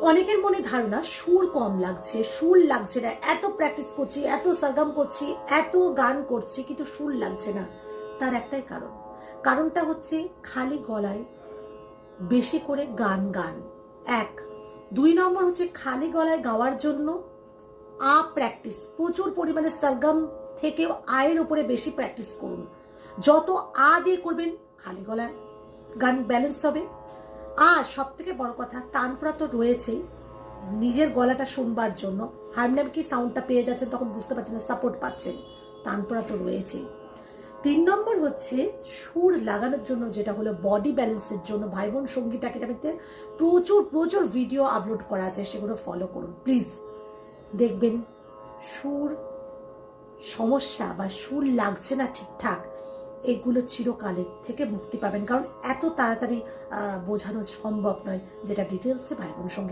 অনেকের মনে ধারণা সুর কম লাগছে, সুর লাগছে না, এত প্র্যাকটিস করছি, এত সরগম করছি, এত গান করছি, কিন্তু সুর লাগছে না। তার একটাই কারণটা হচ্ছে খালি গলায় বেশি করে গান। এক, 2 নম্বর হচ্ছে খালি গলায় গাওয়ার জন্য প্র্যাকটিস, প্রচুর পরিমাণে সরগম থেকেও আয়ের উপরে বেশি প্র্যাকটিস করুন। যত দিয়ে করবেন খালি গলায় গান ব্যালেন্স হবে। আর সব থেকে বড় কথা, তানপুরা তো রয়েছেই, নিজের গলাটা শুনবার জন্য হারমোনিয়াম কি সাউন্ডটা পেয়ে যাচ্ছেন, তখন বুঝতে পারছেন না, সাপোর্ট পাচ্ছেন, তানপুরা তো রয়েছেই। 3 নম্বর হচ্ছে সুর লাগানোর জন্য, যেটা হলো বডি ব্যালেন্সের জন্য ভাই বোন সঙ্গীত একাডেমিতে প্রচুর ভিডিও আপলোড করা আছে, সেগুলো ফলো করুন প্লিজ। দেখবেন সুর সমস্যা বা সুর লাগছে না ঠিকঠাক, এগুলো চিরকালের থেকে মুক্তি পাবেন, কারণ এত তাড়াতাড়ি বোঝানো সম্ভব নয়, যেটা ডিটেলসে ভাই বোন সঙ্গীত